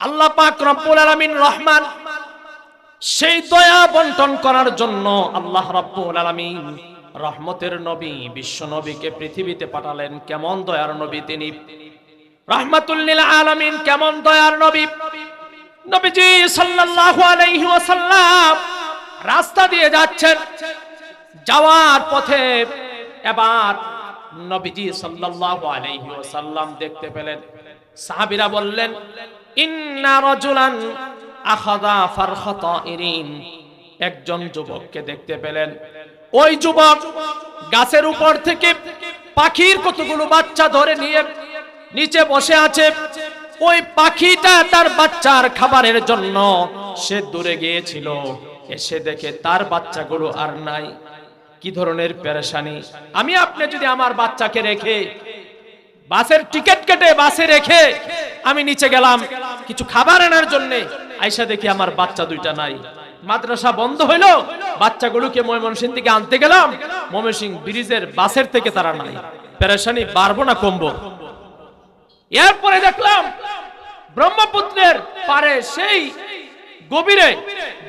আল্লাহ পাক রব্বুল আলামিন রহমান, সেই দয়া বন্টন করার জন্য আল্লাহ রাব্বুল আলামিন রহমতের নবী বিশ্ব নবীকে পৃথিবীতে পাঠালেন। কেমন দয়ার নবী তিনি, রাহমাতুল লিল আলামিন, কেমন দয়ার নবী। নবীজি সাল্লাল্লাহু আলাইহি ওয়াসাল্লাম রাস্তা দিয়ে যাচ্ছেন, যাওয়ার পথে এবার নবীজি সাল্লাল্লাহু আলাইহি ওয়াসাল্লাম দেখতে পেলেন, সাহাবীরা বললেন, ইন্না রাজুলান আখাযা ফারখাতা ইরিন। একজন যুবককে দেখতে পেলেন। ওই যুবক গাছের উপর থেকে পাখির কতগুলো বাচ্চা ধরে নিয়ে নিচে বসে আছে। ওই পাখিটা তার বাচ্চার খাবারের জন্য সে দূরে গিয়েছিল, এসে দেখে তার বাচ্চাগুলো আর নাই। কি ধরনের পেরেশানি! আমি আপনি যদি আমার বাচ্চাকে রেখে বাসের টিকিট কেটে বাসে রেখে আমি নিচে গেলাম কিছু খাবার আনার জন্য, আইসা দেখি আমার বাচ্চা দুইটা নাই। মাদ্রাসা বন্ধ হইলো, বাচ্চাগুলোকে ময়মনসিংহ থেকে আনতে গেলাম, ময়মনসিংহ ব্রিজের বাসের থেকে তারা নাই। পেরেশানি বাড়বো না কমবো? এরপরে দেখলাম ব্রহ্মপুত্রের পারে সেই গভীরে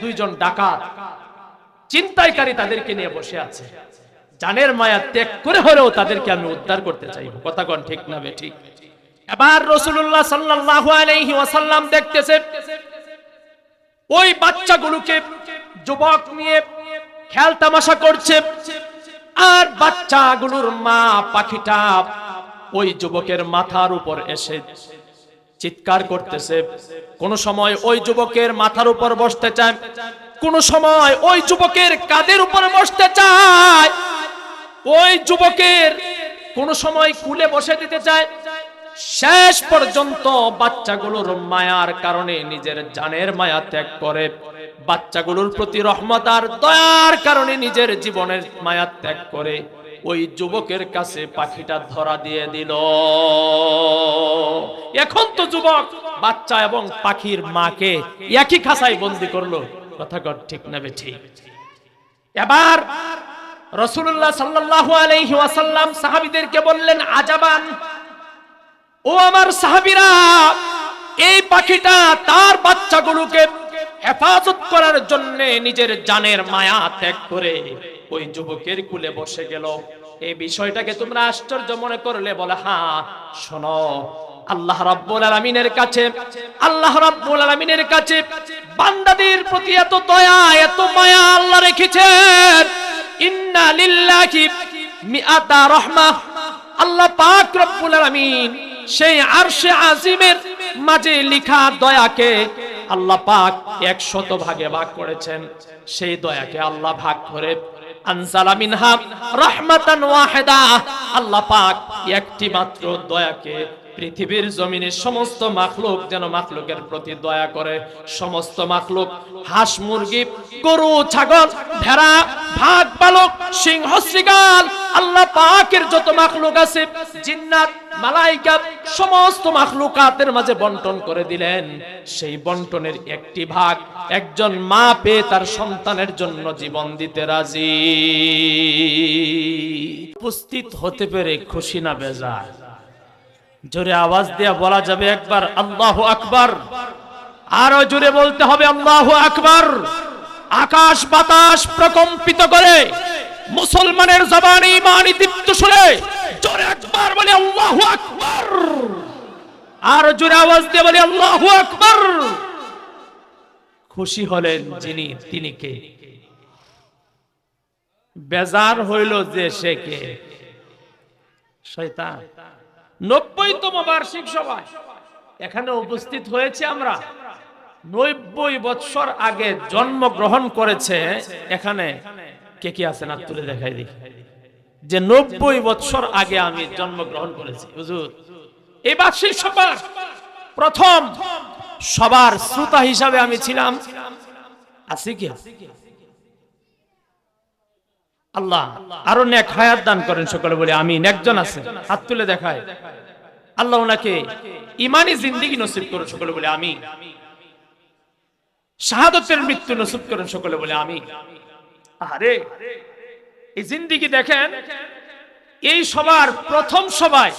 দুইজন ডাকাত চিন্তাইকারী তাদেরকে নিয়ে বসে আছে। জানের মায়া ত্যাগ করে হলেও তাদেরকে আমি উদ্ধার করতে চাইব। কথা কোন ঠিক না বেঠিক? এবার রাসূলুল্লাহ সাল্লাল্লাহু আলাইহি ওয়াসাল্লাম দেখতেছে ওই বাচ্চাগুলোকে যুবক নিয়ে খেল তামাশা করছে, আর বাচ্চাগুলোর মা পাখিটা ওই যুবকের মাথার উপর এসে চিৎকার করতেছে। কোন সময় ওই যুবকের মাথার উপর বসতে চায়, কোন সময় ওই যুবকের কাঁধের উপর বসতে চায়, ওই যুবকের কোন সময় কুলে বসে দিতে চায়। শেষ পর্যন্ত বাচ্চাগুলোর মায়ার কারণে নিজের জানের মায়া ত্যাগ করে, বাচ্চাগুলোর প্রতি রহমত আর দয়ার কারণে নিজের জীবনের মায়া ত্যাগ করে ওই যুবকের কাছে পাখিটা ধরা দিয়ে দিল। এখন তো যুবক বাচ্চা এবং পাখির মাকে একই খাঁচায় বন্দী করলো। কথা ঠিক না বেঠিক? এবার রাসূলুল্লাহ সাল্লাল্লাহু আলাইহি ওয়াসাল্লাম সাহাবীদেরকে বললেন, আজাবান, ও আমার সাহাবীরা, এই পাখিটা তার বাচ্চাগুলোকে হেফাজত করার জন্য নিজের জানের মায়া ত্যাগ করে ওই যুবকের কুলে বসে গেল। এই বিষয়টাকে তোমরা আশ্চর্য মনে করলে বলে, হ্যাঁ শোনো, আল্লাহ রাব্বুল আলামিনের কাছে, আল্লাহ রাব্বুল আলামিনের কাছে বান্দাদের প্রতি এত দয়া এত মায়া আল্লাহ রেখেছেন। ইন্না লিল্লাহি মিআতা রাহমাহ। আল্লাহ পাক রব্বুল আলামিন সেই আরশে আজিমের মাঝে লিখা দয়াকে আল্লাহ পাক 100 ভাগে ভাগ করেছেন। সেই দয়াকে আল্লাহ ভাগ করে আনজালা মিনহা রাহমাতান ওয়াহিদা। আল্লাহ পাক একটি মাত্র দয়াকে পৃথিবীর জমিনে সমস্ত মাখলুক যেন মাখলুকের প্রতি দয়া করে। সমস্ত মাখলুক, হাঁস মুরগি গরু ছাগল ভেড়া ভাগ বালক সিংহ শৃগাল, আল্লাহ পাকের যত মাখলুক আছে, জিন্নাত মালাইকা, সমস্ত মাখলুকাতের মাঝে বন্টন করে দিলেন। সেই বন্টনের একটি ভাগ একজন মা পেয়ে তার সন্তানের জন্য জীবন দিতে রাজি। উপস্থিত হতে পেরে খুশি না বেজার? জোরে আওয়াজ দিয়ে বলা যাবে একবার আল্লাহু আকবার? আরো জোরে বলতে হবে আল্লাহু আকবার। আকাশ বাতাস প্রকম্পিত করে মুসলমানের জবানে ঈমানি দীপ্ত শুনে জোরে একবার বলে আল্লাহু আকবার। আরো জোরে আওয়াজ দিয়ে বলে আল্লাহু আকবার। খুশি হলেন যিনি, তিনি কে? বেজার হইল যে সে কে? শয়তান। 90তম বার্ষিক সভায় এখানে উপস্থিত হয়েছে আমরা। 90 বছর আগে জন্মগ্রহণ করেছে এখানে কে কি আছেন? হাত তুলে দেখাই দিই যে 90 বছর আগে আমি জন্মগ্রহণ করেছি। হুজুর, এই বার্ষিক সভার প্রথম সবার শ্রোতা হিসাবে আমি ছিলাম। আছি কি? আল্লাহ আরো নেক হায়াত দান করেন সকলে বলে আমিন। একজন আছে, হাত তুলে দেখায়। আল্লাহ ওনাকে ঈমানি জিন্দেগি নসিব করুন সকলে বলে আমিন। শাহাদাতের মৃত্যু নসিব করেন সকলে বলে আমিন। আরে এই জিন্দেগি দেখেন, এই সবার প্রথম সভায়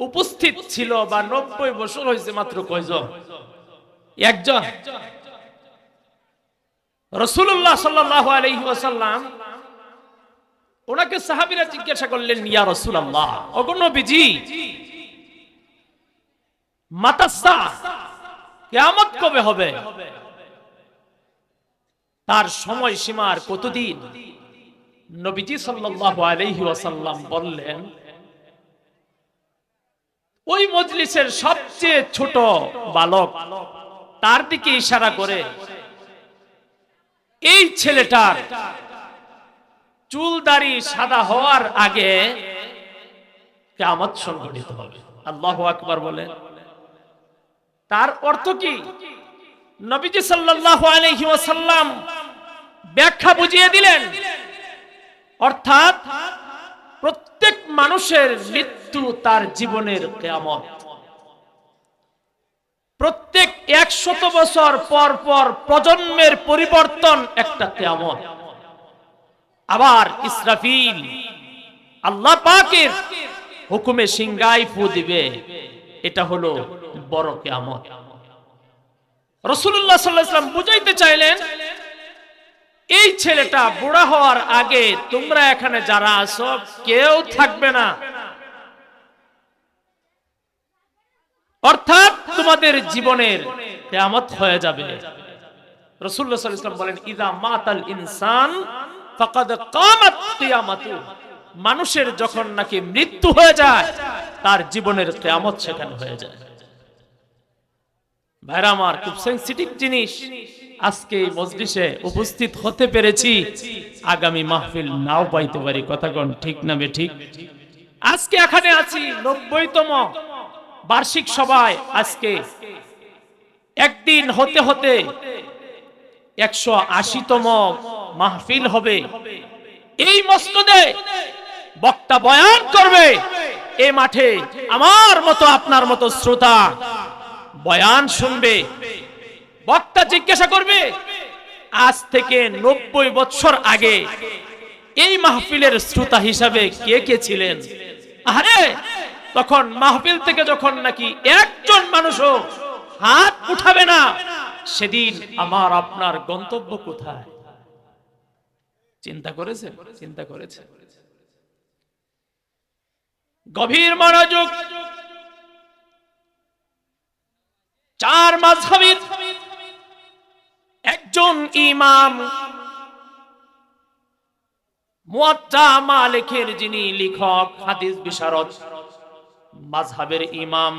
উপস্থিত ছিল বা 90 বছর হয়েছে মাত্র কয়জন? একজন রাসূলুল্লাহ সাল্লাল্লাহু আলাইহি ওয়াসাল্লাম ওনাকে সাহাবীরা জিজ্ঞাসা করলেন, ইয়া রাসূলুল্লাহ, ওগো নবীজি, মাতাসা, কিয়ামত কবে হবে? তার সময়সীমার কতদিন? নবীজি সাল্লাল্লাহু আলাইহি ওয়াসাল্লাম বললেন, ওই মজলিসের সবচেয়ে ছোট বালক তার দিকে ইশারা করে, এই ছেলেটার চুল দাড়ি সাদা হওয়ার আগে কিয়ামত সংঘটিত হবে। আল্লাহু আকবার বলেন। তার অর্থ কি? নবীজি সাল্লাল্লাহু আলাইহি ওয়াসাল্লাম ব্যাখ্যা বুঝিয়ে দিলেন, অর্থাৎ প্রত্যেক মানুষের মৃত্যু তার জীবনের কিয়ামত। প্রত্যেক 100 বছর পর পর প্রজন্মের পরিবর্তন একটা কিয়ামত। আবার ইসরাফিল আল্লাহ পাকের হুকুমে সিংহায় ফু দিবে, এটা হলো বড় কিয়ামত। রাসূলুল্লাহ সাল্লাল্লাহু আলাইহি ওয়াসাল্লাম বুঝাইতে চাইলেন, এই ছেলেটা বুড়া হওয়ার আগে তোমরা এখানে যারা আছো কেউ থাকবে না, অর্থাৎ তোমাদের জীবনের কিয়ামত হয়ে যাবে। রাসূলুল্লাহ সাল্লাল্লাহু আলাইহি ওয়াসাল্লাম বলেন, ইযা মাতাল ইনসান ফাকাদ কামাত কিয়ামাতু, মানুষের যখন নাকি মৃত্যু হয়ে যায় তার জীবনের কিয়ামত সেখানে হয়ে যায়। ভাইরা আমার, খুব সেনসিটিভ জিনিস। আজকে এই মজলিসে উপস্থিত হতে পেরেছি, আগামী মাহফিল নাও পাইতে পারি। কথা কোন ঠিক না বে ঠিক? আজকে এখানে আছি 90তম বার্ষিক সভায়, আজকে একদিন হতে হতে 180তম মাহফিল হবে। এই মসজিদে বক্তা বয়ান করবে, এই মাঠে আমার মতো আপনার মতো শ্রোতা বয়ান শুনবে। বক্তা জিজ্ঞাসা করবে, আজ থেকে 90 বছর আগে এই মাহফিলের শ্রোতা হিসাবে কে কে ছিলেন? আরে তখন মাহফিল থেকে যখন নাকি একজন মানুষও হাত উঠাবে না, সেদিন আমার আপনার গন্তব্য কোথায়? চিন্তা করেছেন? চিন্তা করেছেন? গভীর মনোযোগ। 4 মাযহাবের একজন ইমাম, মুয়াত্তা মালিকের যিনি লেখক, হাদিস বিশারদ, মাযহাবের ইমাম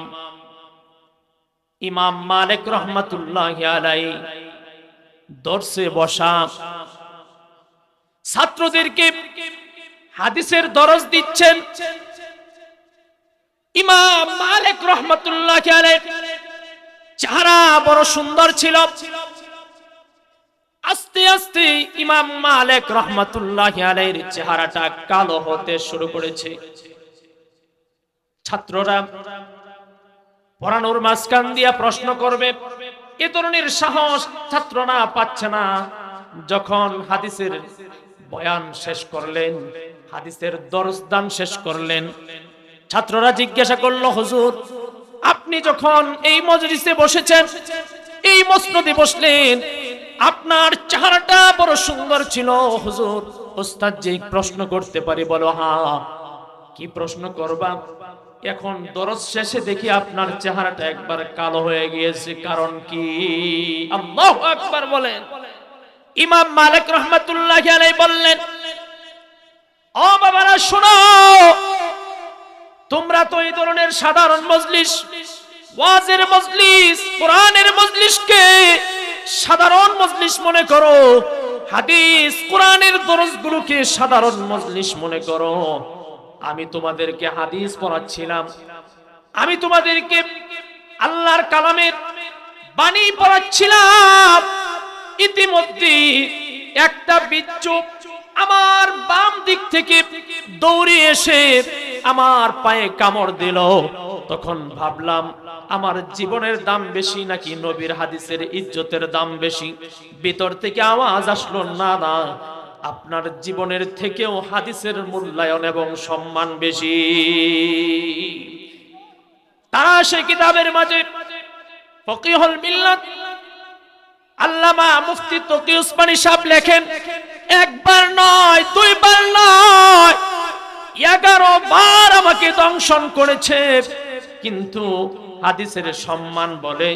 ইমাম মালিক রাহমাতুল্লাহি আলাইহি দরসে বসা ছাত্রদেরকে হাদিসের দরস দিচ্ছেন। ইমাম মালিক রাহমাতুল্লাহি আলাইহি চেহারা বড় সুন্দর ছিল। আস্তে আস্তে ইমাম মালিক রাহমাতুল্লাহি আলাইহির চেহারাটা কালো হতে শুরু করেছে। ছাত্ররা পড়ানোর মাঝখান দিয়া প্রশ্ন করবে, এ ধরনের সাহস ছাত্ররা পাচ্ছে না। যখন হাদিসের বয়ান শেষ করলেন, হাদিসের দরস দান শেষ করলেন, ছাত্ররা জিজ্ঞাসা করলো, হুজুর আপনি যখন এই মজলিসে বসেছেন, এই মসনদে বসলেন, আপনার চেহারাটা বড় সুন্দর ছিল। হুজুর ওস্তাদ যে প্রশ্ন করতে পারি? বলো হ্যাঁ। কি প্রশ্ন করবা? এখন দরস শেষে দেখি আপনার চেহারাটা একবার কালো হয়ে গিয়েছে, কারণ কি? আল্লাহু আকবার বলেন। ইমাম মালিক রাহমাতুল্লাহি আলাইহি বললেন, ও বাবারা শোনো, তোমরা তো এই ধরনের সাধারণ মজলিস, ওয়াজের মজলিস, কোরআনের মজলিসকে সাধারণ মজলিস মনে করো, হাদিস কোরআনের দরসগুলোকে সাধারণ মজলিস মনে করো। আমি তোমাদেরকে হাদিস পড়াচ্ছিলাম, আমি তোমাদেরকে আল্লাহর কালামের বাণী পড়াচ্ছিলাম। ইতিমধ্যে একটা বিচ্ছু আমার বাম দিক থেকে দৌড়ে এসে আমার পায়ে কামড় দিল। তখন ভাবলাম, আমার জীবনের দাম বেশি নাকি নবীর হাদিসের ইজ্জতের দাম বেশি? ভিতর থেকে আওয়াজ আসলো, না না, আপনার জীবনের থেকেও হাদিসের মূল্যায়ন এবং সম্মান বেশি। তারা সেই কিতাবের মাঝে ফকিহুল মিল্লাত আল্লামা মুফতি তকি উসমানী সাহেব লেখেন, একবার নয়, দুইবার নয়, 11 বার আমাকে দংশন করেছে, কিন্তু হাদিসের সম্মান বলে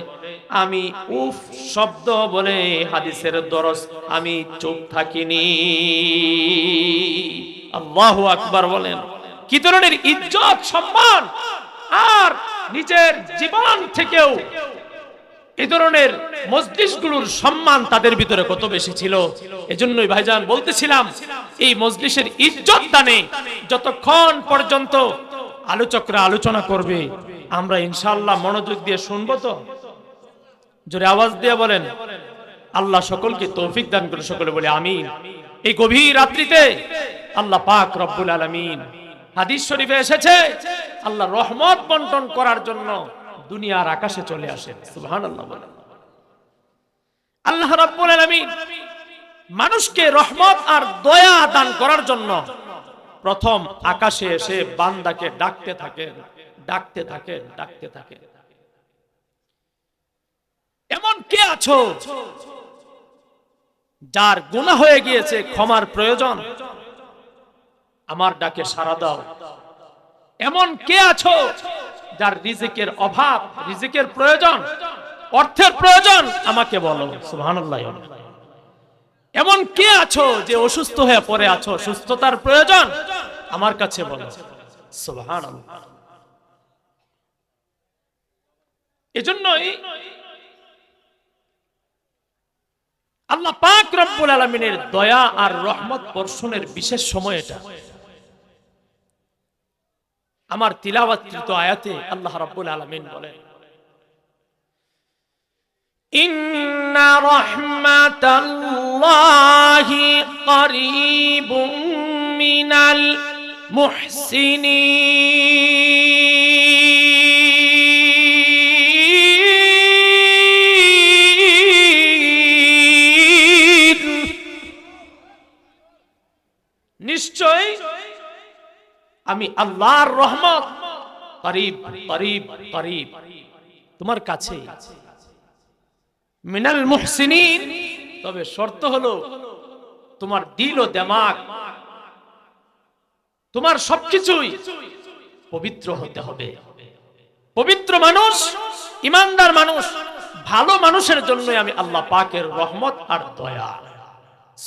আমি উফ শব্দ বলে হাদিসের দরস আমি চুপ থাকিনি। আল্লাহু আকবার বলেন। কি ধরনের ইজ্জত সম্মান, আর নিজের জীবন থেকেও এই ধরনের মজলিসগুলোর সম্মান তাদের ভিতরে কত বেশি ছিল। এজন্যই ভাইজান বলতেছিলাম, এই মজলিসের ইজ্জত দানে যতক্ষণ পর্যন্ত আলোচকরা আলোচনা করবে আমরা ইনশাআল্লাহ মনোযোগ দিয়ে শুনবো। তো জোরে আওয়াজ দিয়ে বলেন আল্লাহ সকলকে তৌফিক দান করে, সকলে বলে আমিন। এই গভীর রাত্রিতে আল্লাহ পাক রব্বুল আলামিন, হাদিস শরীফে এসেছে, আল্লাহ রহমত বন্টন করার জন্য দুনিয়ার আকাশে চলে আসেন। সুবহানাল্লাহ বলেন। আল্লাহ রাব্বুল আলামিন মানুষকে রহমত আর দয়া দান করার জন্য প্রথম আকাশে এসে বান্দাকে ডাকতে থাকেন, ডাকতে থাকেন, ডাকতে থাকেন। এমন কে আছো যার গুনাহ হয়ে গিয়েছে, ক্ষমার প্রয়োজন, আমার ডাকে সাড়া দাও। এমন কে আছো যার রিজিকের অভাব, রিজিকের প্রয়োজন, অর্থের প্রয়োজন, আমাকে বলো। সুবহানাল্লাহ। এমন কে আছো যে অসুস্থ হয়ে পড়ে আছো, সুস্থতার প্রয়োজন, আমার কাছে বলো। সুবহানাল্লাহ। এজন্যই আল্লাহ পাক রব্বুল আলামিনের দয়া আর রহমত বর্ষণের বিশেষ সময় এটা। আমার তিলাওয়াতকৃত আয়াতে আল্লাহ রাব্বুল আলামিন বলেন, ইন্না রাহমাতাল্লাহি করিবুম মিনাল মুহসিনিন। নিশ্চয় আমি আল্লাহর রহমত করিব, করিব, করিব, তোমার কাছে। মিনাল মুহসিনিন, তবে শর্ত হলো তোমার দিল ও দিমাগ, তোমার সবকিছুই পবিত্র হতে হবে। পবিত্র মানুষ, ইমানদার মানুষ, ভালো মানুষের জন্য আমি আল্লাহ পাকের রহমত আর দয়া।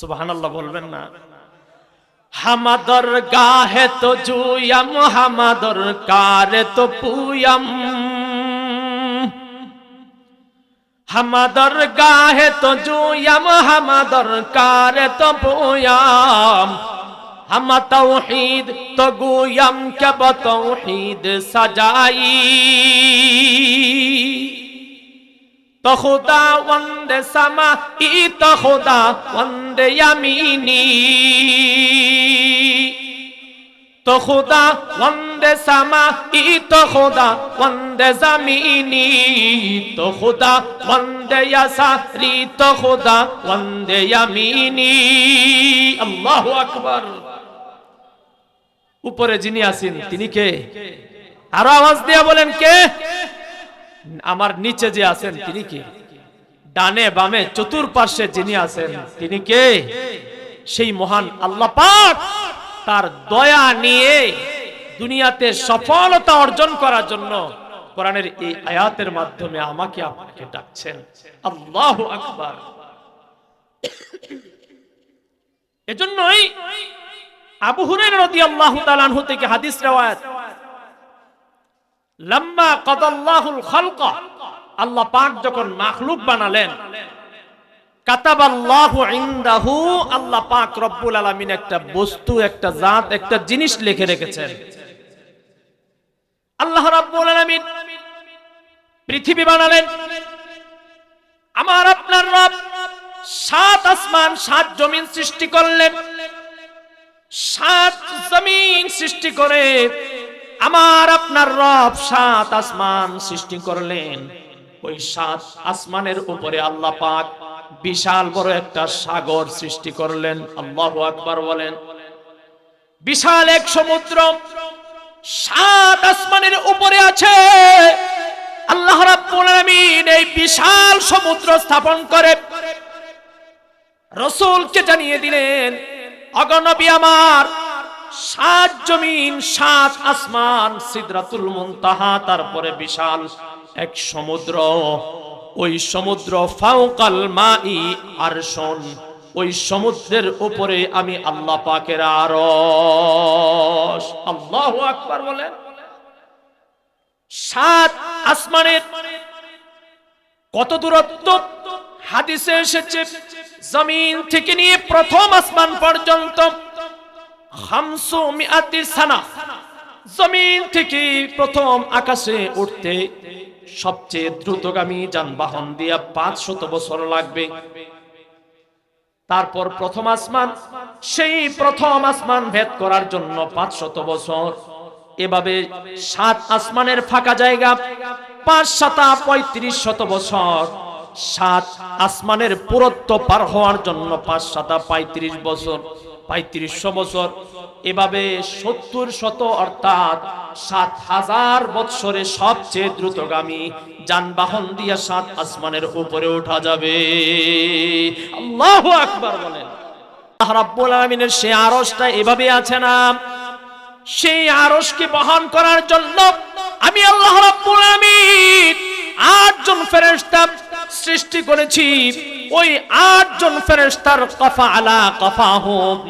সুবহানাল্লাহ বলবেন না? হামাদর গাহে তো জুয়াম, হামাদর কারে তো পুয়াম, হামাদর গাহে তো জুয়াম, হামাদর কারে তো পুয়াম, হামা তাওহীদ তো গুয়াম কব তাওহীদ সাজাই, তো খুদা ওয়ান্দে সামা ই তো খুদা ওয়ান্দে ইয়ামিনী, তো খুদা ওয়ান্দে সামা ই তো খুদা ওয়ান্দে জামিনী, তো খুদা ওয়ান্দে ইয়াসারি তো খুদা ওয়ান্দে ইয়ামিনী। আল্লাহু আকবার। উপরে যিনি আছেন তিনি কে? আরো আওয়াজ দিয়ে বলেন কে? আমার নিচে যে আছেন তিনি কে? ডানে বামে চতুর্পার্শ্বে যিনি আছেন তিনি কে? সেই মহান আল্লাহ পাক তার দয়া নিয়ে দুনিয়াতে সফলতা অর্জন করার জন্য কোরআনের এই আয়াতের মাধ্যমে আমাকে আপনাকে ডাকছেন। আল্লাহু আকবার। এজন্যই আবু হুরায়রা রাদিয়াল্লাহু তাআলা আনহু থেকে হাদিস riwayat, লাম্মা কাদাল্লাহুল খালকা, আল্লাহ পাক যখন মাখলুক বানালেন, কাতাবাল্লাহু ইনদাহু, আল্লাহ পাক রব্বুল আলামিন একটা বস্তু, একটা জাত, একটা জিনিস লিখে রেখেছেন। আল্লাহ রাব্বুল আলামিন পৃথিবী বানালেন, আমার আপনার রব 7 আসমান 7 জমিন সৃষ্টি করলেন। 7 জমিন সৃষ্টি করে আমার আপনার রব 7 আসমান সৃষ্টি করলেন। ওই 7 আসমানের উপরে আল্লাহ পাক বিশাল বড় একটা সাগর সৃষ্টি করলেন। আল্লাহু আকবার বলেন। বিশাল এক সমুদ্র 7 আসমানের উপরে আছে। আল্লাহ রাব্বুল আলামিন এই বিশাল সমুদ্র স্থাপন করে রাসূলকে জানিয়ে দিলেন, ওগো নবী আমার, 7 জমিন 7 আসমান, সিদরাতুল মুনতাহা, তারপরে বিশাল এক সমুদ্র, ওই সমুদ্র ফাওকাল মাই আরশুন, ওই সমুদ্রের উপরে আমি আল্লাহ পাকের আরশ। আল্লাহু আকবার বলেন। 7 আসমানের কত দূরত্ব? হাদিসে এসেছে জমিন থেকে নিয়ে প্রথম আসমান পর্যন্ত 500 সানা। জমিন থেকে প্রথম আকাশে উঠতে সবচেয়ে দ্রুতগামী যানবাহন দিয়ে 500 বছর লাগবে। তারপর প্রথম আসমান, সেই প্রথম আসমান ভেদ করার জন্য 500 বছর। এভাবে 7 আসমানের ফাঁকা জায়গা 5 7 3500 বছর। 7 আসমানের পুরুত্ব পার হওয়ার জন্য 5 7 35 বছর, 3500 বছর। এভাবে 70 শত অর্থাৎ 7000 বছরে সবচেয়ে দ্রুতগামী যানবাহন দিয়ে 7 আসমানের উপরে ওঠা যাবে। আল্লাহু আকবার বলেন। আল্লাহ রাব্বুল আলামিনের সেই আরশটা এভাবে আছে না, সেই আরশকে বহন করার জন্য আমি আল্লাহ রাব্বুল আলামিন 8 জন ফেরেশতা সৃষ্টি করেছি। ওই 8 জন ফেরেশতার কফা আলা কফাহুম,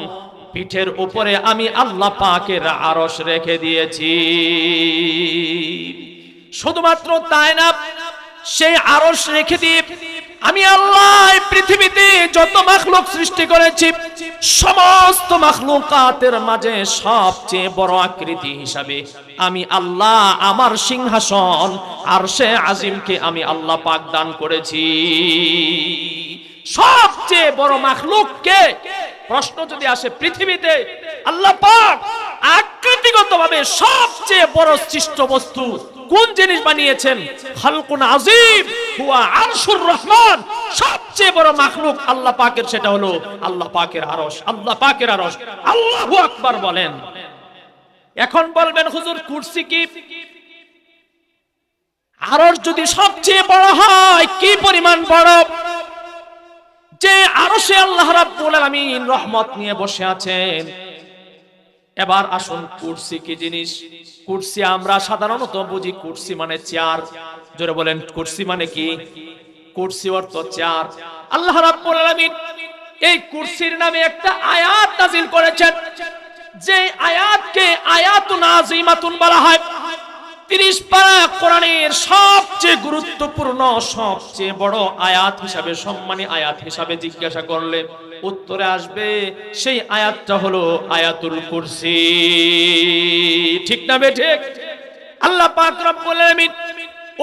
পিঠের উপরে আমি আল্লাহ পাকের আরশ রেখে দিয়েছি। শুধুমাত্র তাই না, সেই আরশ রেখে দিয়ে আমি আল্লাহ পৃথিবীতে যত মাখলুক সৃষ্টি করেছি, সমস্ত মাখলুকাতের মাঝে সবচেয়ে বড় আকৃতি হিসাবে আমি আল্লাহ আমার সিংহাসন আরশে আজিমকে আমি আল্লাহ পাক দান করেছি। সবচেয়ে বড় মাখলুক কে? প্রশ্ন যদি আসে, পৃথিবীতে আল্লাহ পাক আকৃতিগতভাবে সবচেয়ে বড় সৃষ্ট বস্তু কোন জিনিস বানিয়েছেন? খালকুন আযীম হুয়া আরশুর রহমান। সবচেয়ে বড় মাখলুক আল্লাহ পাকের, সেটা হলো আল্লাহ পাকের আরশ। আল্লাহ পাকের আরশ। আল্লাহু আকবার বলেন। এখন বলবেন হুজুর কুরসি কি? আরশ যদি সবচেয়ে বড় হয়, কি পরিমাণ বড়? যে আরশে আল্লাহ রাব্বুল আলামিন রহমত নিয়ে বসে আছেন। এবার আসুন, কুরসি কি জিনিস? কুরসি আমরা সাধারণত বুঝি কুরসি মানে চেয়ার। জোরে বলেন, কুরসি মানে কি? কুরসি অর্থ চেয়ার। আল্লাহ রাব্বুল আলামিন এই কুরসির নামে একটা আয়াত নাযিল করেছেন, যে আয়াতকে আয়াতুন আযীমাতুন বলা হয়। 30 পারা কোরআনের সবচেয়ে গুরুত্বপূর্ণ, সবচেয়ে বড় আয়াত হিসাবে, সম্মানী আয়াত হিসাবে জিজ্ঞাসা করলে উত্তরে আসবে সেই আয়াতটা হলো আয়াতুল কুরসি। ঠিক না বেঠিক? আল্লাহ পাক রব্বুল আলামিন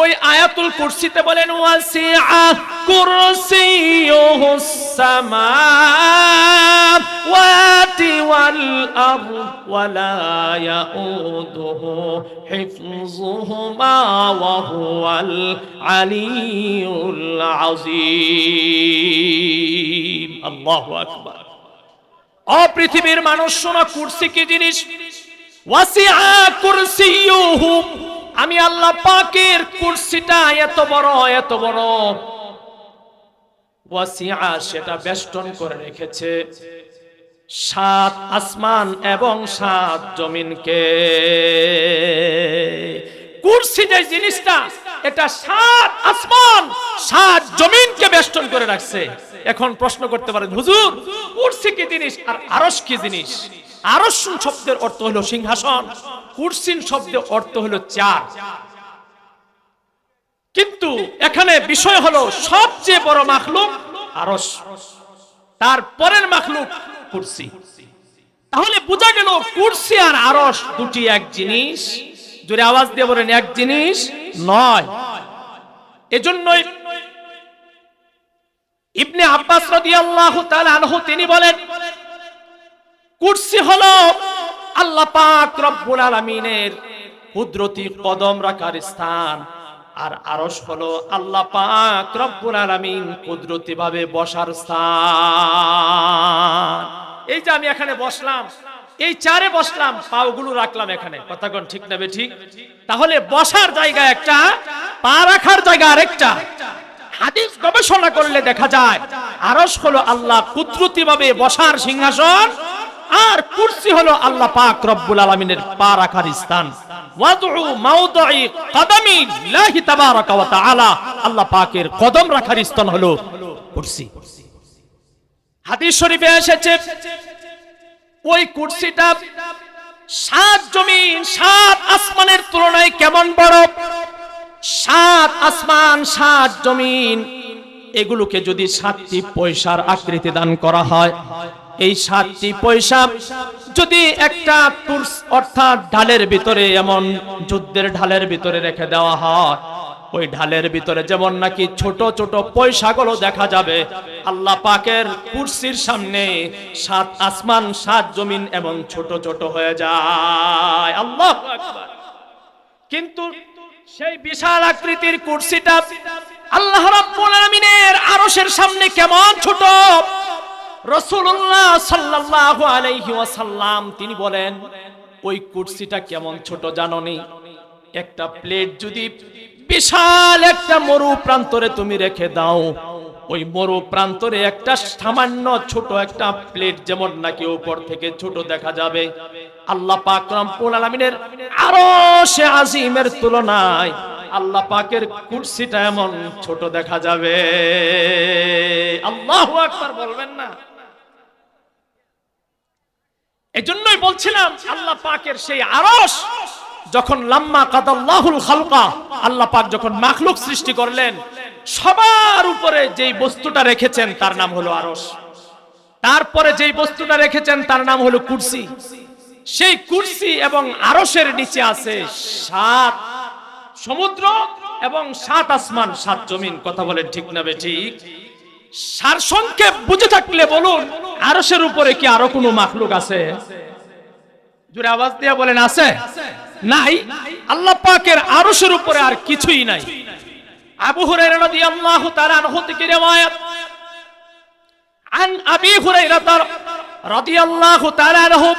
ওই আয়াতুল কুরসিতে বলেন, ওয়াসিআ কুরসিয়ুহুস সামাওয়াতি ওয়াল আরদ ওয়ালা ইয়াউদুহু হিফযুহুমা ওয়া হুয়াল আলিয়্যুল আযীম। আল্লাহু আকবার। ও পৃথিবীর মানুষ শোনো, কুরসি কি জিনিস? ওয়াসিআ কুরসিয়ুহু, আমি আল্লাহ পাকের কুরসিটা এত বড়, এত বড়। ওয়াসিআ, সেটা বেষ্টন করে রেখেছে 7 আসমান এবং 7 জমিনকে। কুরসি যে জিনিসটা, এটা 7 আসমান 7 জমিনকে বেষ্টন করে রাখছে। এখন প্রশ্ন করতে পারেন, হুজুর কুরসি কি জিনিস আর আরশ কি জিনিস? আরশ শব্দের অর্থ হলো সিংহাসন, কুরসি শব্দের অর্থ হলো চেয়ার। কিন্তু এখানে বিষয় হলো সবচেয়ে বড় মাখলুক আরশ, তারপরের মাখলুক কুরসি। তাহলে বোঝা গেল কুরসি আর আরশ দুটি এক জিনিস। জোরে আওয়াজ দিয়ে বলেন, এক জিনিস নয়। এজন্যই ইবনে আব্বাস রাদিয়াল্লাহু তাআলা আনহু তিনি বলেন, কুরসি হলো আল্লাহ পাক রব্বুল আলামিনের কুদরতি কদম রাখার স্থান, আর আরশ হলো আল্লাহ পাক রব্বুল আলামিন কুদরতি ভাবে বসার স্থান। এই যে আমি এখানে বসলাম, এই চেয়ারে বসলাম, পাগুলো রাখলাম এখানে, কথা কোন ঠিক না বেঠিক? তাহলে বসার জায়গা একটা, পা রাখার জায়গা আরেকটা, হাদিস গবেষণা করলে দেখা যায় আরশ হলো আল্লাহ কুদরতি ভাবে বসার সিংহাসন, আর কুরসি হলো আল্লাহ পাক রব্বুল আলামিনের পা রাখার স্থান। ওয়াদউ মাওদুই কদমি লিল্লাহি তাবারাকা ওয়া তাআলা, আল্লাহ পাকের কদম রাখার স্থান হলো কুরসি। হাদিস শরীফে এসেছে ওই কুরসিটা 7 জমিন 7 আসমানের তুলনায় কেমন বড়। 7 আসমান 7 জমিন এগুলোকে যদি 7টি পয়সার আকৃতি দান করা হয়, এই 7টি পয়সা যদি একটা তুরস অর্থাৎ ঢালের ভিতরে, এমন যুদ্ধের ঢালের ভিতরে রেখে দেওয়া হয়, ওই ঢালের ভিতরে যেমন নাকি ছোট ছোট পয়সাগুলো দেখা যাবে, আল্লাহ পাকের কুরসির সামনে 7 আসমান 7 জমিন এবং ছোট ছোট হয়ে যায়। আল্লাহু আকবার। কিন্তু সেই বিশাল আকৃতির কুরসিটা আল্লাহ রাব্বুল আলামিনের আরশের সামনে কেমন ছোট। রাসূলুল্লাহ সাল্লাল্লাহু আলাইহি ওয়াসাল্লাম তিনি বলেন ওই কুরসিটা কেমন ছোট জানোনি? একটা প্লেট যদি বিশাল একটা মরু প্রান্তরে তুমি রেখে দাও, ওই মরু প্রান্তরে একটা সামান্য ছোট একটা প্লেট যেমন নাকি উপর থেকে ছোট দেখা যাবে, আল্লাহ পাক রব্বুল আলামিনের আরশে আজিমের তুলনায় আল্লাহ পাকের কুরসিটা এমন ছোট দেখা যাবে। আল্লাহু আকবার বলবেন না? এজন্যই বলছিলাম আল্লাহ পাকের সেই আরশ যখন লাম্মা কাদাল্লাহুল খালকা, আল্লাহ পাক যখন মাখলুক সৃষ্টি করলেন, সবার উপরে যেই বস্তুটা রেখেছেন তার নাম হলো আরশ, তারপরে যেই বস্তুটা রেখেছেন তার নাম হলো কুরসি। সেই কুরসি এবং আরশের নিচে আছে 7 সমুদ্র এবং 7 আসমান 7 জমিন। কথা বলেন ঠিক না বেঠিক? সারসংক্ষেপ বুঝে থাকলে বলুন, আরশের উপরে কি আরো কোনো মাখলুক আছে? জোরে আওয়াজ দিয়ে বলেন আছে? নাই। আল্লাহ পাকের আরশের উপরে আর কিছুই নাই। আবু হুরায়রা রাদিয়াল্লাহু তাআলা আনহু থেকে riwayat আন আবি হুরায়রা রাদিয়াল্লাহু তাআলা আনহু,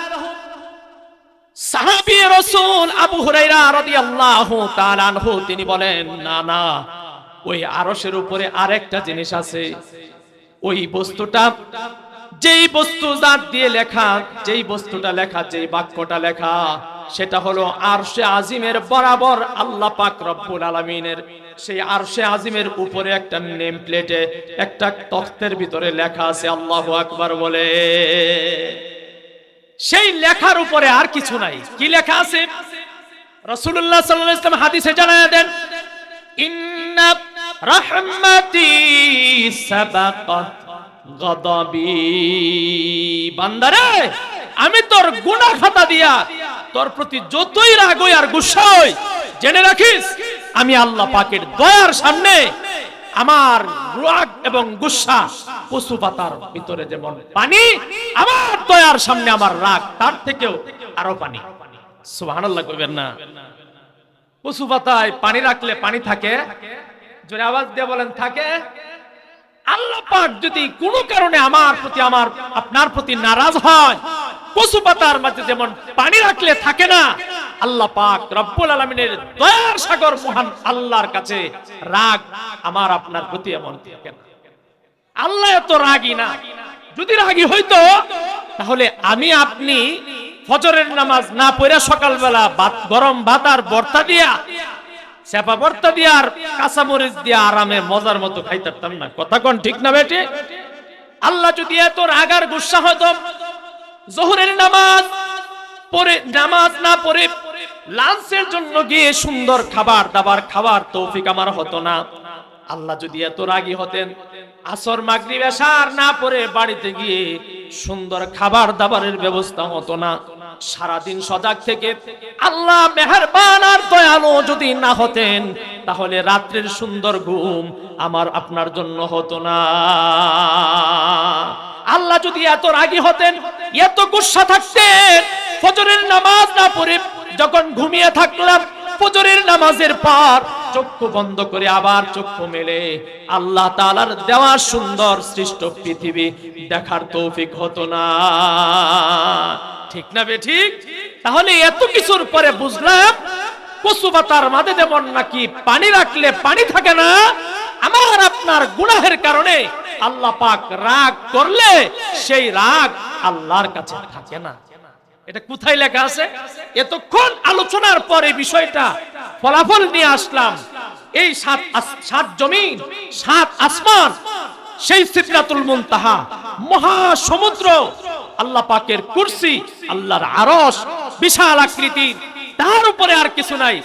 সাহাবী রাসূল আবু হুরায়রা রাদিয়াল্লাহু তাআলা আনহু তিনি বলেন, না না, ওই আরশের উপরে আরেকটা জিনিস আছে। ওই বস্তুটা, যেই বস্তু জাত দিয়ে লেখা, যেই বস্তুটা লেখা, যেই বাক্যটা লেখা, সেটা হলো আরশে আজিমের বরাবর আল্লাহ পাক রব্বুল আলামিনের সেই আরশে আজিমের উপরে একটা নেম প্লেটে একটা তখ্তের ভিতরে লেখা আছে আল্লাহু আকবার বলে। সেই লেখার উপরে আর কিছু নাই। কি লেখা আছে? রাসূলুল্লাহ সাল্লাল্লাহু আলাইহি ওয়াসাল্লাম হাদিসে জানায় দেন, ইন্না রাহমাতি সাবাকাত গদাবি। বান্দারে, আমি তোর গুনাহ খাতা দিয়া তোর প্রতি যতই রাগ হই আর গুসা হই, জেনে রাখিস আমি আল্লাহ পাকের দয়ার সামনে আমার রাগ এবং গুসা পশু পাতার ভিতরে যেমন পানি, আমার দয়ার সামনে আমার রাগ তার থেকেও আরো পানি। সুবহানাল্লাহ কইবেন না? পশু পাতায় পানি রাখলে পানি থাকে? জোরে আওয়াজ দিয়ে বলেন থাকে? আল্লাহ পাক যদি কোনো কারণে আমার প্রতি, আমার আপনার প্রতি নারাজ হয়, পশু পাতার মাঝে যেমন পানি রাখলে থাকে না, আল্লাহ পাক রব্বুল আলামিনের দয়ার সাগর মহান আল্লাহর কাছে রাগ আমার আপনার প্রতি এমন থাকে না। আল্লাহ এত রাগী না। যদি রাগী হইতো তাহলে আমি আপনি ফজরের নামাজ না পড়ে সকালবেলা গরম ভাত আর ভর্তা দিয়া, চেপা ভর্তা দিয়া আর কাঁচামরিচ দিয়া আরামে মজার মতো খাইতাম না? কথা কোন ঠিক না বেটি? আল্লাহ যদি এত রাগ আর গুসা হতো, জোহরের নামাজ পড়ে, নামাজ না পড়ে লাঞ্চের জন্য গিয়ে সুন্দর খাবার দাবার খাবার তৌফিক আমার হতো না। আল্লাহ যদি এত রাগী হতেন, আসর মাগরিব এশার না পড়ে বাড়িতে গিয়ে সুন্দর খাবার দাবারের ব্যবস্থা হতো না। সারাদিন সজাগ থেকে আল্লাহ মেহেরবান আর দয়ালু যদি না হতেন, তাহলে রাত্রের সুন্দর ঘুম আমার আপনার জন্য হতো না। আল্লাহ যদি এত রাগী হতেন, এত গুসা থাকতেন, ফজরের নামাজ না পড়ে যখন ঘুমিয়ে থাকলাম, ফজরের নামাজের পর চক্ষু বন্ধ করে আবার চক্ষু মেলে আল্লাহ তাআলার দেওয়া সুন্দর সৃষ্ট পৃথিবী দেখার তৌফিক হতো না। ঠিক না বে ঠিক? তাহলে এত কিছুর পরে বুঝলাম কচু পাতার মাঝে যেমন নাকি পানি রাখলে পানি থাকে না, আমার আপনার গুনাহের কারণে আল্লাহ পাক রাগ করলে সেই রাগ আল্লাহর কাছে থাকে না। এটা কোথায় লেখা আছে? এতক্ষণ আলোচনার পরে বিষয়টা ফলাফল নিয়ে আসলাম। এই সাত জমিন, সাত আসমান, সেই সিদরাতুল মুনতাহা, মহা সমুদ্র, আল্লাহ পাকের কুরসি, আল্লাহর আরশ, বিশাল আকৃতির, তার উপরে আর কিছু নাই।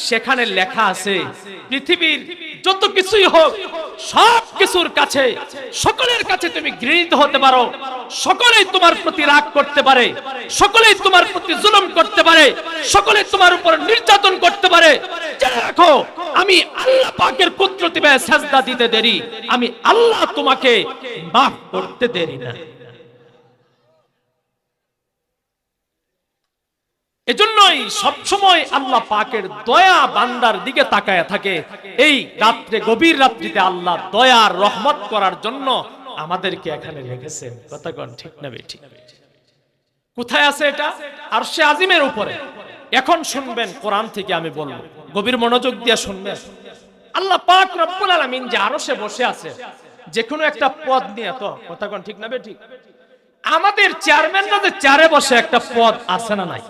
সেখানে লেখা আছে পৃথিবীর যত কিছুই হোক সব কিছুর কাছে, সকলের কাছে তুমি ঘৃণিত হতে পারো, সকলেই তোমার প্রতি রাগ করতে পারে, সকলেই তোমার প্রতি জুলুম করতে পারে, সকলেই তোমার উপর নির্যাতন করতে পারে। দেখো, আমি আল্লাহ পাকের কুদরতে সাজদা দিতে দেরি, আমি আল্লাহ তোমাকে মাফ করতে দেরি না। এজন্যই সবসময় আল্লাহ পাকের দয়া বান্দার দিকে তাকায় থাকে। এই রাত্রে, গভীর রাত্রিতে আল্লাহ দয়ার রহমত করার জন্য আমাদেরকে এখানে রেখেছেন। কথা কোন ঠিক না বেঠিক? কোথায় আছে এটা? আরশে আজিমের উপরে। এখন শুনবেন, কোরআন থেকে আমি বলবো, গভীর মনোযোগ দিয়ে শুনবেন। আল্লাহ পাক রব্বুল আলামিন যে আরশে বসে আছে, যে কোনো একটা পদ নিয়ে, তো কথা কোন ঠিক না বেঠিক? আমাদের চেয়ারম্যানরা যে চেয়ারে বসে, একটা পদ আছে না নাই?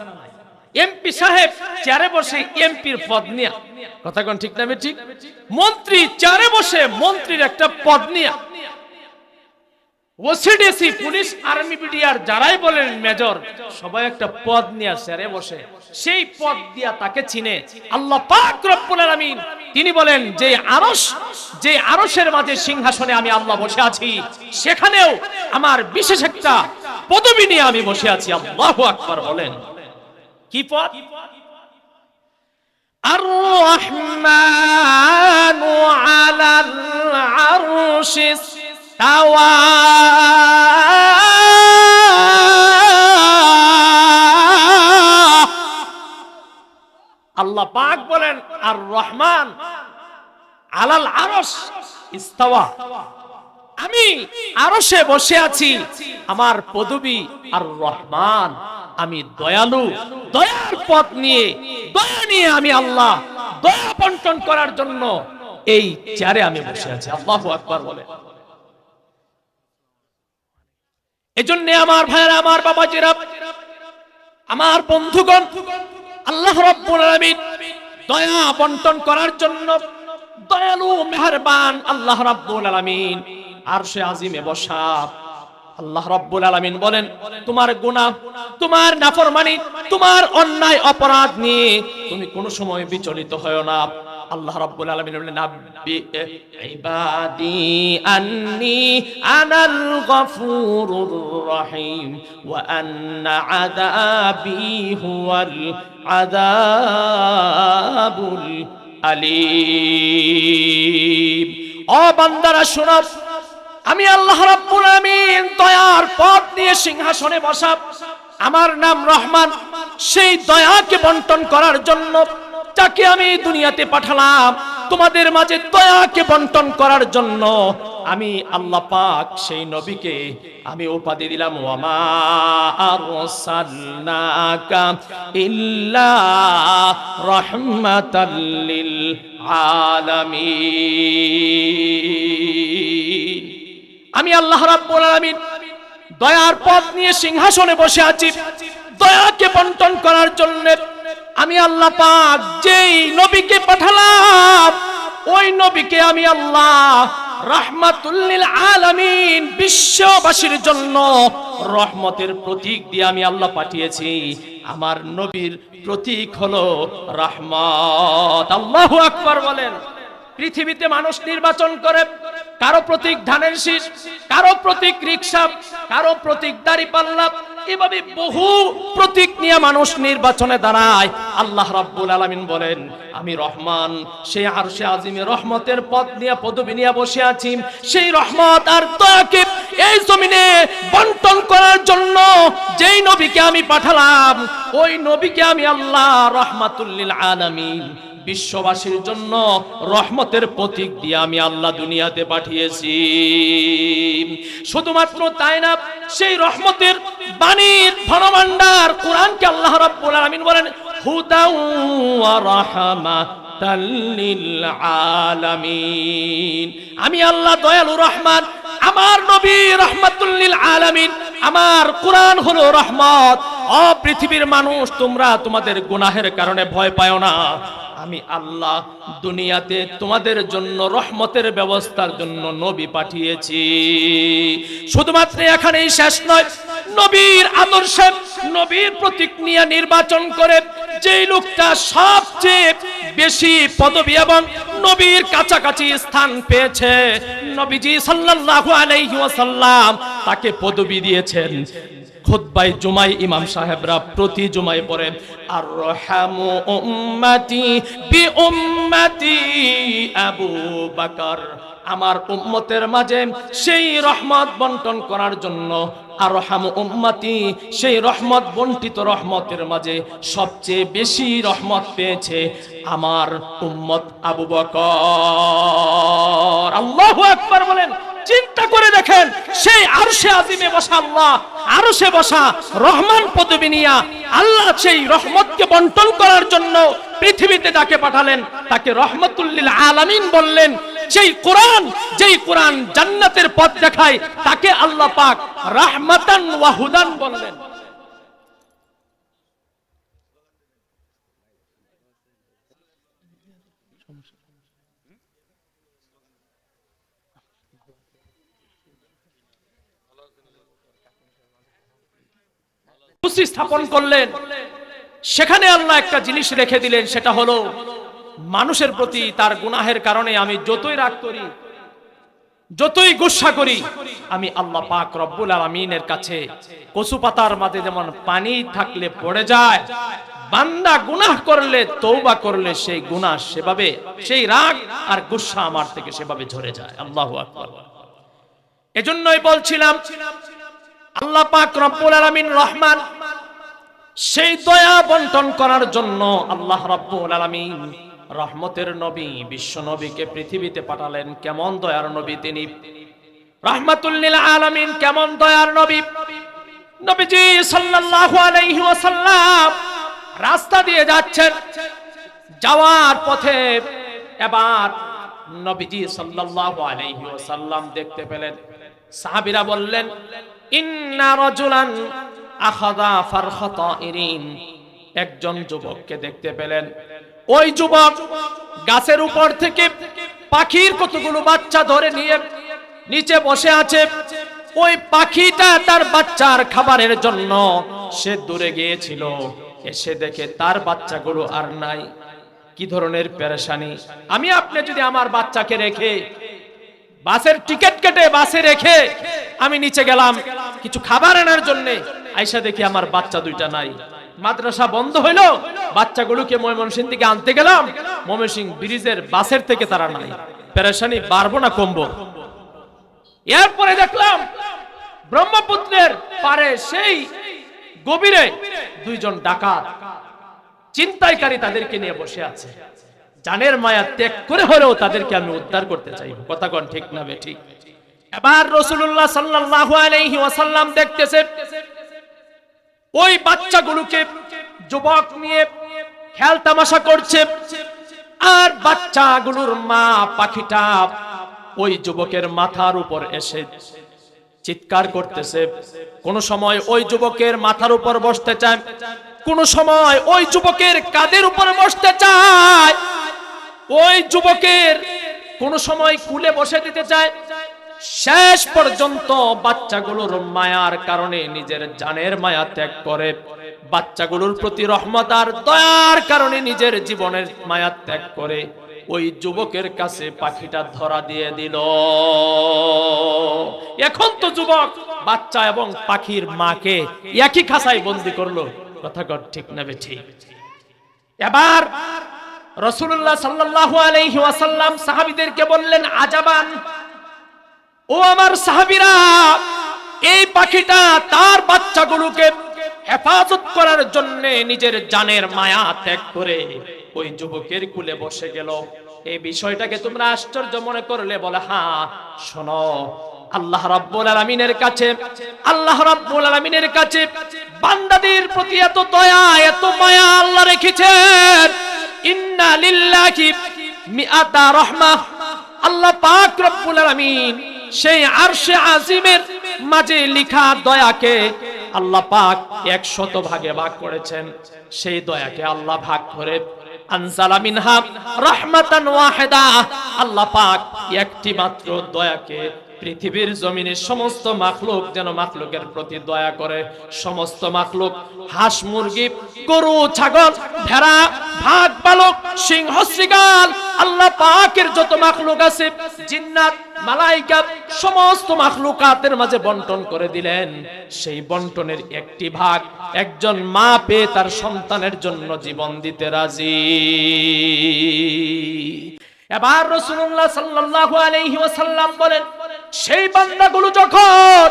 এমপি সাহেব চেয়ারে বসে এমপির পদ নিয়ে, কথা কোন ঠিক না বেঠিক? মন্ত্রী চেয়ারে বসে মন্ত্রীর একটা পদ নিয়ে, ওসিডিসি, পুলিশ, আর্মি, বিডিআর যারাই বলেন মেজর, সবাই একটা পদ নিয়ে চেয়ারে বসে, সেই পদ দিয়া তাকে চিনে আল্লাহ পাক রব্বুল আলামিন। তিনি বলেন যে আরশ, যে আরশের মাঝে সিংহাসনে আমি আল্লাহ বসে আছি, সেখানেও আমার বিশেষ একটা পদবি নিয়ে আমি বসে আছি। আল্লাহু আকবার বলেন। কি পদ? আর রহমানু আলাল আরশি ইসতাওয়া। আল্লাহ পাক বলেন আর রহমান আলাল আরশ ইসতাওয়া, আমি আরশে বসে আছি, আমার পদবি আর রহমান, আমি দয়ালু, দয়ার পথ নিয়ে, দয়া নিয়ে আমি আল্লাহ দয়া বন্টন করার জন্য এই চেয়ারে আমি বসে আছি। আল্লাহু আকবার বলে। এজন্য আমার ভাইরা, আমার বাবাজিরা, আমার বন্ধুগণ, আল্লাহ রাব্বুল আলামিন দয়া বন্টন করার জন্য দয়ালু মেহেরবান আল্লাহ রাব্বুল আলামিন আরশে আজিমে বসা। আল্লাহ রাব্বুল আলামিন বলেন, তোমার গুনাহ, তোমার নাফরমানি, তোমার অন্যায় অপরাধ নিয়ে তুমি কোন সময় বিচলিত হয়ো না। আল্লাহ রাব্বুল আলামিন বলেন, নাব্বি ইবাদি আন্নী আনাল গফুরুর রহিম ওয়া আন্না আযাবি হুয়াল আযাবুল আলীম। ও বান্দারা শোনো, আমি আল্লাহ রাব্বুল আলামিন দয়ার পথ নিয়ে সিংহাসনে বসা, আমার নাম রহমান। সেই দয়াকে বন্টন করার জন্য যাকে আমি দুনিয়াতে পাঠালাম, তোমাদের মাঝে দয়াকে বন্টন করার জন্য আমি আল্লাহ পাক সেই নবীকে আমি উপাধি দিলাম, ওয়ামা আরসালনাকা ইল্লা রাহমাতাল লিল আলামিন। আমি আল্লাহ রাব্বুল আলামিন দয়ার পথ নিয়ে সিংহাসনে বসে আছি, দয়াকে বন্টন করার জন্য আমি আল্লাহ পাক যেই নবীকে পাঠালাম, ওই নবীকে আমি আল্লাহ রাহমাতুল লিল আলামিন, বিশ্ববাসীর জন্য রহমতের প্রতীক দিয়ে আমি আল্লাহ পাঠিয়েছি। আমার নবীর প্রতীক হলো রহমত। আল্লাহু আকবার বলেন। পৃথিবীতে মানুষ নির্বাচন করে, কারো প্রতীক ধানের শীষ, কারো প্রতীক রিকশা, কারো প্রতীক দাড়িপাল্লা, এভাবে বহু প্রতীক নিয়ে মানুষ নির্বাচনে দাঁড়ায়। আল্লাহ রাব্বুল আলামিন বলেন, আমি রহমান, সেই আরশে আজিমে রহমতের পদ নিয়ে, পদবি নিয়ে বসে আছি। সেই রহমত আর দয়াকে এই জমিনে বন্টন করার জন্য যেই নবীকে আমি পাঠালাম, ওই নবীকে আমি আল্লাহ রাহমাতুল লিল আলামিন, বিশ্ববাসীর জন্য রহমতের প্রতীক দিয়ে আমি আল্লাহ দুনিয়াতে পাঠিয়েছি। শুধুমাত্র তাই না, সেই রহমতের বাণীর ধনভাণ্ডার কোরআনকে আল্লাহ রাব্বুল আলামিন বলেন, হুদা ওয়া রাহমা রাহমাতাল লিল আলামিন। আমি আল্লাহ দয়ালু রহমান, আমার নবী রাহমাতুল লিল আলামিন, আমার কোরআন হলো রহমত। ও পৃথিবীর মানুষ, তোমরা তোমাদের গুনাহের কারণে ভয় পাও না। আমি আল্লাহ দুনিয়াতে তোমাদের জন্য রহমতের ব্যবস্থার জন্য নবী পাঠিয়েছি। শুধুমাত্র এখানেই শেষ নয়, নবীর আদর্শে নবীর প্রতীক নিয়ে নির্বাচন করে যেই লোকটা সবচেয়ে বেশি পদবী এবং নবীর কাছাকাছি স্থান পেয়েছে, নবীজি সাল্লাল্লাহু আলাইহি ওয়াসাল্লাম তাকে পদবী দিয়েছেন। খুতবায়ে জুমায় ইমাম সাহেবরা প্রতি জুমায় পড়েন, আর রহমু উম্মতি বি উম্মতি আবু বকর। আমার উম্মতের মাঝে সেই রহমত বন্টন করার জন্য, আর রহমু উম্মতি, সেই রহমত বন্টিত রহমতের মাঝে সবচেয়ে বেশি রহমত পেয়েছে আমার উম্মত আবু বকর। আল্লাহু আকবার বলেন। চিন্তা করে দেখেন, সেই আরশে আজিমে বসা আল্লাহ, আরশে বসা রহমান পদবী নিয়া আল্লাহ সেই রহমতকে বন্টন করার জন্য পৃথিবীতে তাকে পাঠালেন, তাকে রহমাতুল লিল আলামিন বললেন। সেই কোরআন, যেই কোরআন জান্নাতের পথ দেখায়, তাকে আল্লাহ পাক রাহমাতান ওয়া হুদান বললেন। স্থাপন করলেন, সেখানে আল্লাহ একটা জিনিস রেখে দিলেন, সেটা হলো মানুষের প্রতি তার গুনাহের কারণে আমি যতই রাগ করি, যতই গুসা করি, আমি আল্লাহ পাক রব্বুল আলামিনের কাছে কচু পাতার মাঝে যেমন পানি থাকলে পড়ে যায়, বান্দা গুনাহ করলে, তওবা করলে সেই গুনাহ সেভাবে, সেই রাগ আর গুসা আমার থেকে সেভাবে ঝরে যায়। আল্লাহু আকবার। এজন্যই বলছিলাম, আল্লাহ পাক রব্বুল আলামিন রহমান, সেই দয়া বন্টন করার জন্য আল্লাহ রাব্বুল আলামিন রহমতের নবী, বিশ্ব নবীকে পৃথিবীতে পাঠালেন। কেমন দয়ার নবী তিনি, রাহমাতুল লিল আলামিন, কেমন দয়ার নবী। নবীজি সাল্লাল্লাহু আলাইহি ওয়াসাল্লাম রাস্তা দিয়ে যাচ্ছেন, যাওয়ার পথে এবার নবীজি সাল্লাল্লাহু আলাইহি ওয়াসাল্লাম দেখতে পেলেন, সাহাবীরা বললেন, ইন্না রাজুলান আখাযা ফারখাতাইরিন। একজন যুবককে দেখতে পেলেন। ওই যুবক গাছের উপর থেকে পাখির কতগুলো বাচ্চা ধরে নিয়ে নিচে বসে আছে। ওই পাখিটা তার বাচ্চার খাবারের জন্য সে দূরে গিয়েছিল, এসে দেখে তার বাচ্চাগুলো আর নাই। কি ধরনের পেরেশানি! আমি আপনি যদি আমার বাচ্চাকে রেখে, বাসের টিকিট কেটে বাসে রেখে আমি নিচে গেলাম কিছু খাবার আনার জন্য, আইসা দেখি আমার বাচ্চা দুইটা নাই। মাদ্রাসা বন্ধ হইলো, বাচ্চাগুলোকে ময়মনসিংহ থেকে আনতে গেলাম, ময়মনসিংহ ব্রিজের বাসের থেকে তারা নাই। পেরেশানি বাড়বো না কমবো? এরপরে দেখলাম ব্রহ্মপুত্রের পারে সেই গভীরে দুইজন ডাকাত চিন্তাইকারী তাদেরকে নিয়ে বসে আছে। জানের মায়া ত্যাগ করে হলেও তাদেরকে আমি উদ্ধার করতে চাই। কথা কোন ঠিক না বেঠিক? এবার রাসূলুল্লাহ সাল্লাল্লাহু আলাইহি ওয়াসাল্লাম দেখতেছে ওই বাচ্চাগুলোকে যুবক নিয়ে খেল তামাশা করছে, আর বাচ্চাগুলোর মা পাখিটা ওই যুবকের মাথার উপর এসে চিৎকার করতেছে। কোন সময় ওই যুবকের মাথার উপর বসতে চায়, কোন সময় ওই যুবকের কাঁধের উপর বসতে চায়, ওই যুবকের কোন সময় কুলে বসে দিতে চায়। শেষ পর্যন্ত বাচ্চাগুলোর মায়ার কারণে নিজের জানের মায়া ত্যাগ করে, বাচ্চাগুলোর প্রতি রহমত আর দয়ার কারণে নিজের জীবনের মায়া ত্যাগ করে ওই যুবকের কাছে পাখিটা ধরা দিয়ে দিল। এখন তো যুবক বাচ্চা এবং পাখির মাকে একই খাঁচায় বন্দী করলো। কথা ঠিক না বেঠিক? এবার রাসূলুল্লাহ সাল্লাল্লাহু আলাইহি ওয়াসাল্লাম সাহাবীদেরকে বললেন, আজাবান, ও আমার সাহাবীরা, এই পাখিটা তার বাচ্চাগুলোকে হেফাজত করার জন্য নিজের জানের মায়া ত্যাগ করে ওই যুবকের কুলে বসে গেল। এই বিষয়টাকে তোমরা আশ্চর্য মনে করলে বলে, হ্যাঁ শোনো, আল্লাহ রাব্বুল আলামিনের কাছে, আল্লাহ রাব্বুল আলামিনের কাছে বান্দাদের প্রতি এত দয়া, এত মায়া আল্লাহ রেখেছেন। ইন্না লিল্লাহি মিআতা রাহমাহ, আল্লাহ পাক রব্বুল আলামিন সেই আরশে আজিমের মাঝে লিখা দয়াকে আল্লাহ পাক 100 ভাগে ভাগ করেছেন। সেই দয়াকে আল্লাহ ভাগ করে আনজালা মিনহা রাহমাতান ওয়াহিদা, আল্লাহ পাক একটি মাত্র দয়াকে পৃথিবীর জমিনে সমস্ত মাখলুক যেন মাখলুকের প্রতি দয়া করে। সমস্ত মাখলুক, হাঁস মুরগি গরু ছাগল ভেড়া ভাগ বালক সিংহ শৃগাল, আল্লাহ পাকের যত মাখলুক আছে জিন্নাত মালাইকা সমস্ত মাখলুকাতের মাঝে বন্টন করে দিলেন। সেই বন্টনের একটি ভাগ একজন মা পেয়ে তার সন্তানের জন্য জীবন দিতে রাজি। এবার রাসূলুল্লাহ সাল্লাল্লাহু আলাইহি ওয়াসাল্লাম বলেন, সেই বান্দাগুলো যখন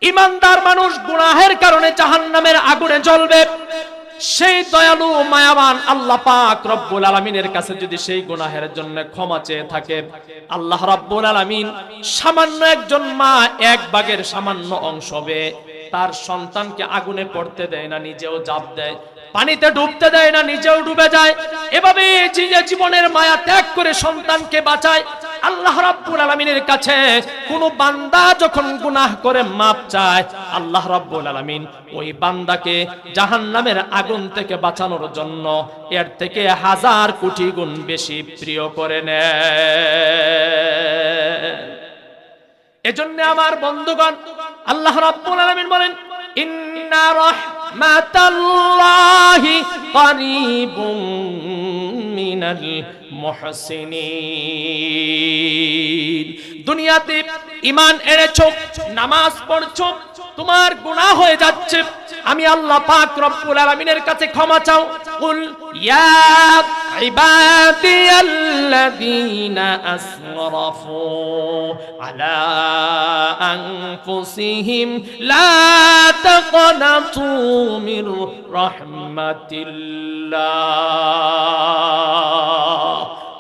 ঈমানদার মানুষ গুনাহের কারণে জাহান্নামের আগুনে জ্বলবে, সেই দয়ালু মায়াবান আল্লাহ পাক রব্বুল আলামিনের কাছে যদি সেই গুনাহের জন্য ক্ষমা চেয়ে থাকে, আল্লাহ রব্বুল আলামিন সামান্য একজন মা এক ভাগের সামান্য অংশ তার সন্তানকে আগুনে পড়তে দেয় না, নিজেও জাপ দেয়, পানিতে ডুবতে দেয় না, নিজেও ডুবে যায়। এভাবে যে জীবনের মায়া ত্যাগ করে সন্তানকে বাঁচায়। আল্লাহ রাব্বুল আলামিনের কাছে কোন বান্দা যখন গুনাহ করে মাপ চায়, আল্লাহ রাব্বুল আলামিন ওই বান্দাকে জাহান্নামের আগুন থেকে বাঁচানোর জন্য এর থেকে 1000 কোটি গুণ বেশি প্রিয় করে নেয়। এজন্য আমার বন্ধুগণ, আল্লাহ রাব্বুল আলামিন বলেন, ইন্না রাহমাতাল্লাহি কারীবুম মিনাল মুহসিনিন। দুনিয়াতে ঈমান এনেছো, নামাজ পড়ছো, তোমার গুনাহ হয়ে যাচ্ছে, আমি আল্লাহ পাক রব্বুল আলামিনের কাছে ক্ষমা চাও। কুল ইয়া ইবাদিয়াল্লাযীনা আসরাফু আলা আনফুসিহিম লা তাকনাতু মির রাহমাতিল্লাহ।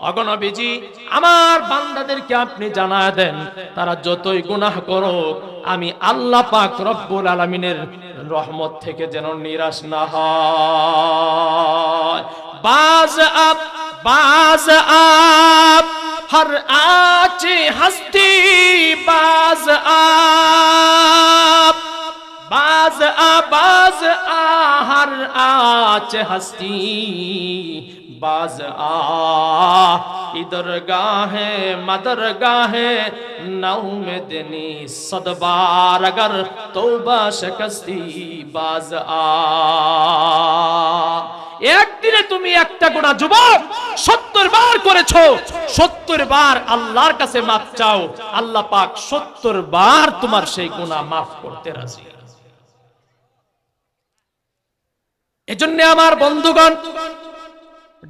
অগণবিজি, আমার বান্দাদেরকে আপনি জানায় দেন, তারা যতই গুনাহ করুক, আমি আল্লাহ পাক রব্বুল আলামিনের রহমত থেকে যেন নিরাশ না হয়। বাজ আপ হর আচে হস্তি, বাজ আপ হর আচে হস্তি, बाज आ इधर गाहे मदर गाहे नौ में देनी सदबार अगर तौबा शिकस्ती बाज आ। একদিনে তুমি একটা গুনাহ যুবক 70 বার করেছো, 70 বার আল্লাহর কাছে মাফ চাও, আল্লাহ পাক 70 বার তোমার সেই গুনাহ মাফ করতে রাজি। এজন্য আমার বন্ধুগণ,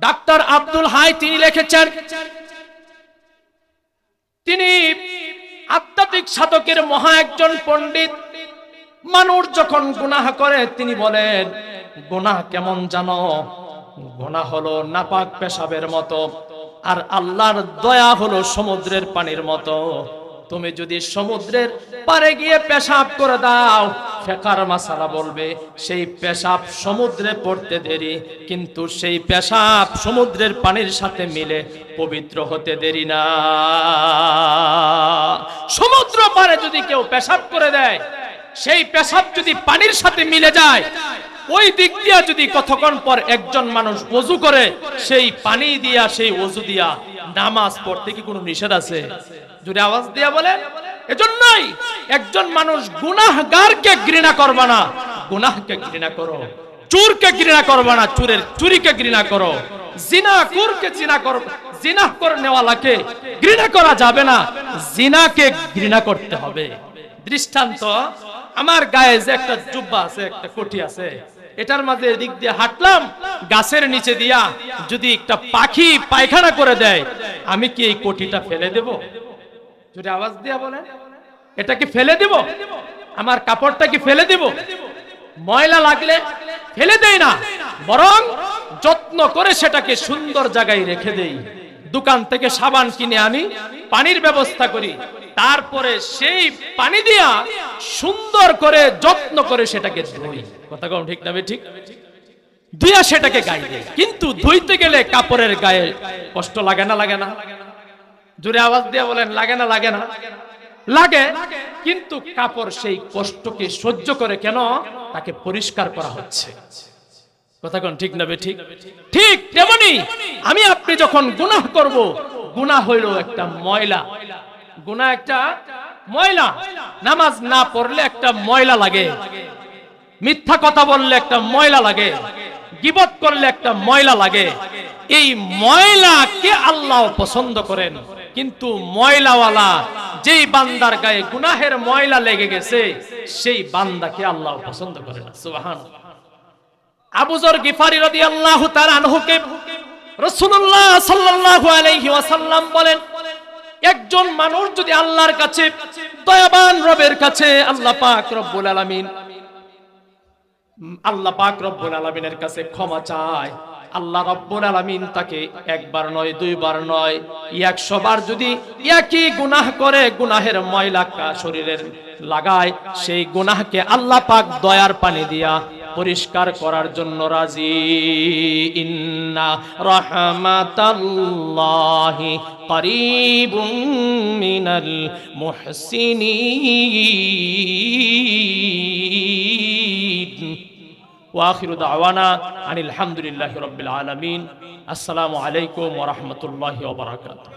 ডাক্তার আব্দুল হাই তিনি লিখেছেন, তিনি আধ্যাত্মিক সাধকের মহা একজন পণ্ডিত। মানুষ যখন গুনাহ করে তিনি বলেন, গুনাহ কেমন জানো? গুনাহ হলো নাপাক পেশাবের মতো, আর আল্লাহর দয়া হলো সমুদ্রের পানির মতো। তুমি যদি সমুদ্রের পারে গিয়ে পেশাব করে দাও, ফিকহার মাসালা বলবে সেই পেশাব সমুদ্রে পড়তে দেরি, কিন্তু সেই পেশাব সমুদ্রের পানির সাথে মিলে পবিত্র হতে দেরি না। সমুদ্র পারে যদি কেউ পেশাব করে দেয়, সেই পেশাব যদি পানির সাথে মিলে যায়, ওই দিক দিয়া যদি কতক্ষণ পর একজন মানুষ ওযু করে, সেই পানি দিয়া সেই ওযু দিয়া নামাজ পড়তে কি কোনো নিষেধ আছে? যদি আওয়াজ দিয়া বলে। এজন্যই একজন মানুষ গুনাহগারকে ঘৃণা করবে না, গুনাহকে ঘৃণা করো। চোরকে ঘৃণা করবে না, চুরিকে ঘৃণা করো। জিনাকুরকে জিনা করো, জিনা করনেওয়ালাকে ঘৃণা করা যাবে না, জিনাকে ঘৃণা করতে হবে। দৃষ্টান্ত, আমার গায়ে যে একটা জুব্বা আছে, একটা কোটি আছে, এটার মাঝে এদিক দিয়ে হাঁটলাম, গাছের নিচে দিয়া যদি একটা পাখি পায়খানা করে দেয়, আমি কি এই কোটিটা ফেলে দেব? যদি আওয়াজ দিয়া বলে, এটা কি ফেলে দেব? আমার কাপড়টা কি ফেলে দেব? ময়লা লাগলে ফেলে দেই না, বরং যত্ন করে সেটাকে সুন্দর জায়গায় রেখে দেই। দোকান থেকে সাবান কিনে আনি, পানির ব্যবস্থা করি, তারপরে সেই পানি দিয়া সুন্দর করে যত্ন করে সেটাকে ধুই। কথা কম ঠিক না? ঠিক। ধুইয়া সেটাকে গায়ে দেয়। কিন্তু ধুইতে গেলে কাপড়ের গায়ে কষ্ট লাগে না? লাগে না? জোরে আওয়াজ দিয়ে বলেন, লাগে না? লাগে না? লাগে। কিন্তু কাপড় সেই কষ্টকে সহ্য করে, কেন? তাকে পরিষ্কার করা হচ্ছে। কথা কোন ঠিক না বেঠিক? ঠিক তেমনি আমি আপনি যখন গুনাহ করব, গুনাহ হইল একটা ময়লা, গুনাহ একটা ময়লা। নামাজ না পড়লে একটা ময়লা লাগে, মিথ্যা কথা বললে একটা ময়লা লাগে, গীবত করলে একটা ময়লা লাগে। এই ময়লাকে আল্লাহ পছন্দ করেন, কিন্তু ময়লাওয়ালা যেই বান্দার গায়ে গুনাহের ময়লা লেগে গেছে, সেই বান্দাকে আল্লাহ পছন্দ করে না। সুবহানাল্লাহ। আবু যর গিফারি রাদিয়াল্লাহু তাআলা আনহুকে রাসূলুল্লাহ সাল্লাল্লাহু আলাইহি ওয়াসাল্লাম বলেন, একজন মানুষ যদি আল্লাহর কাছে, দয়াবান রবের কাছে, আল্লাহ পাক রব্বুল আলামিনের কাছে ক্ষমা চায়, আল্লাহ রব্বুল আলামিন তাকে একবার নয়, দুইবার নয়, 100 বার যদি একই গুনাহ করে, গুনাহের ময়লা শরীরের লাগায়, সেই গুনাহকে আল্লাহ পাক দয়ার পানি দিয়া পরিষ্কার করার জন্য রাজি। ইন্না রাহমাতাল্লাহি করিবুম মিনাল মুহসিনিন। ওয়া আখিরু দাওয়ানা আনিল হামদুলিল্লাহি রাব্বিল আলামিন। আসসালামু আলাইকুম ওয়া রাহমাতুল্লাহি ওয়া বারাকাতুহু।